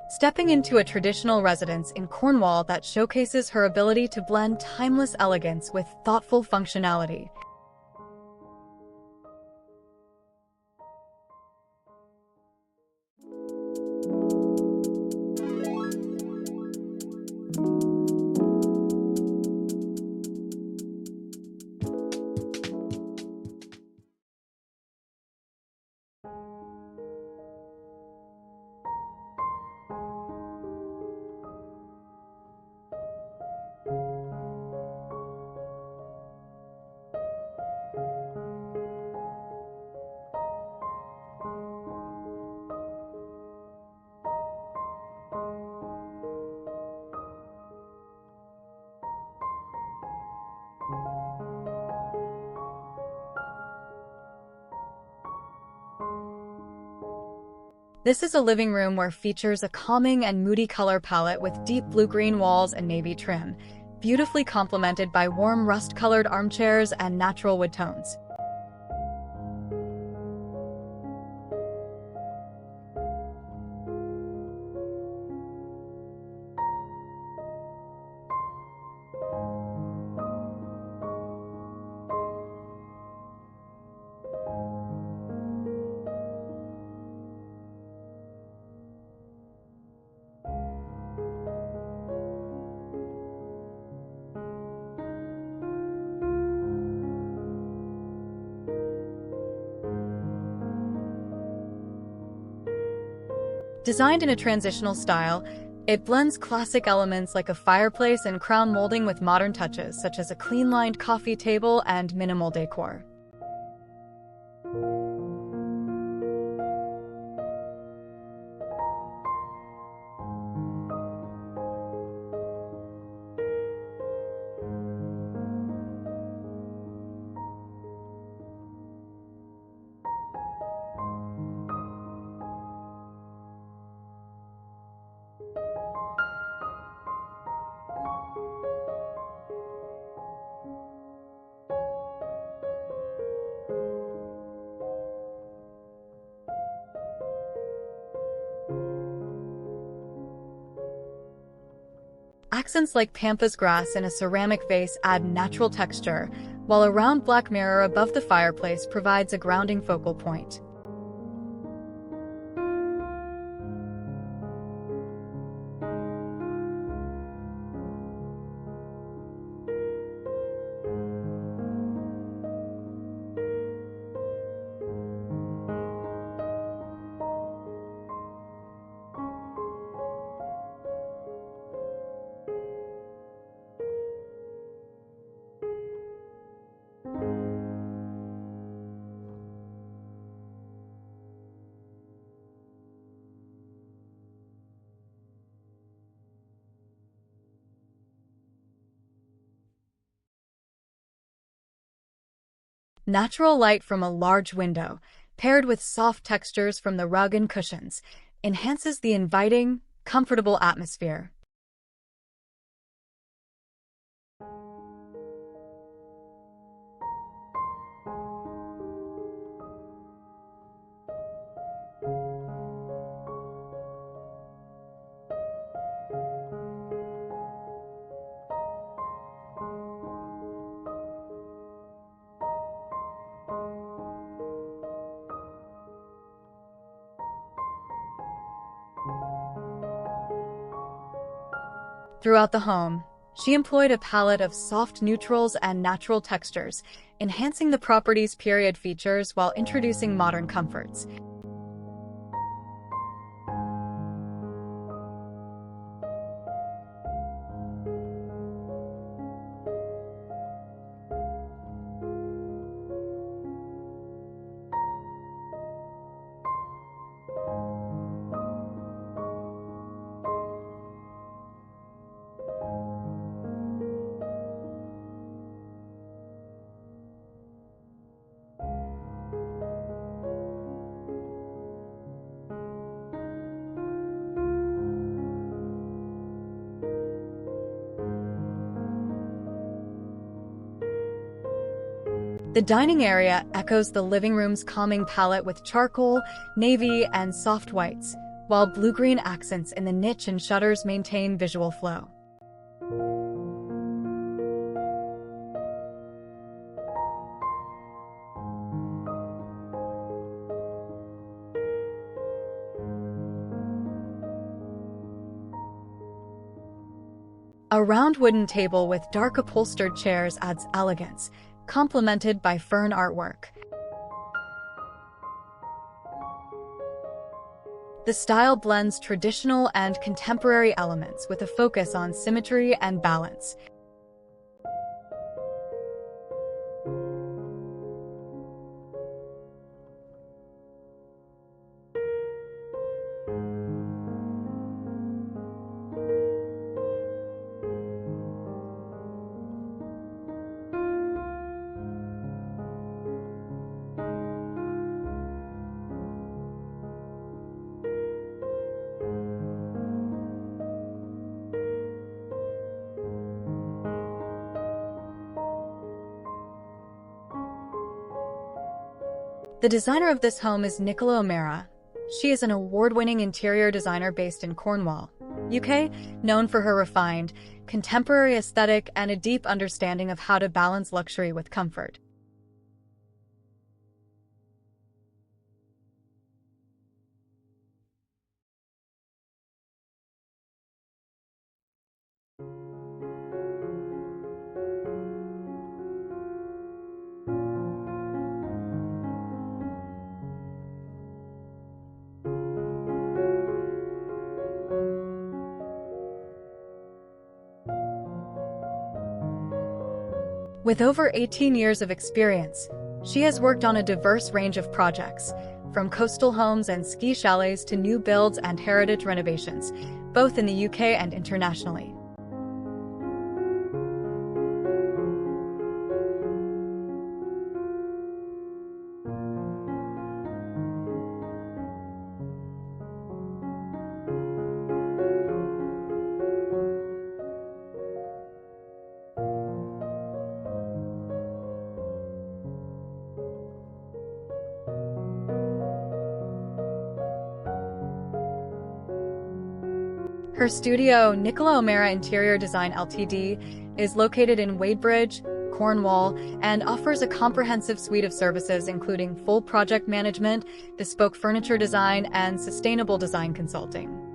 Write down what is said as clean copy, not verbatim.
stepping into a traditional residence in Cornwall that showcases her ability to blend timeless elegance with thoughtful functionality. This is a living room where features a calming and moody color palette with deep blue-green walls and navy trim, beautifully complemented by warm rust-colored armchairs and natural wood tones. Designed in a transitional style, it blends classic elements like a fireplace and crown molding with modern touches, such as a clean-lined coffee table and minimal decor. Accents like pampas grass in a ceramic vase add natural texture, while a round black mirror above the fireplace provides a grounding focal point. Natural light from a large window, paired with soft textures from the rug and cushions, enhances the inviting, comfortable atmosphere. Throughout the home, she employed a palette of soft neutrals and natural textures, enhancing the property's period features while introducing modern comforts. The dining area echoes the living room's calming palette with charcoal, navy, and soft whites, while blue-green accents in the niche and shutters maintain visual flow. A round wooden table with dark upholstered chairs adds elegance, complemented by fern artwork. The style blends traditional and contemporary elements with a focus on symmetry and balance. The designer of this home is Nicola O'Mara. She is an award-winning interior designer based in Cornwall, UK, known for her refined, contemporary aesthetic and a deep understanding of how to balance luxury with comfort. With over 18 years of experience, she has worked on a diverse range of projects, from coastal homes and ski chalets to new builds and heritage renovations, both in the UK and internationally. Her studio, Nicola O'Mara Interior Design Ltd., is located in Wadebridge, Cornwall, and offers a comprehensive suite of services including full project management, bespoke furniture design, and sustainable design consulting.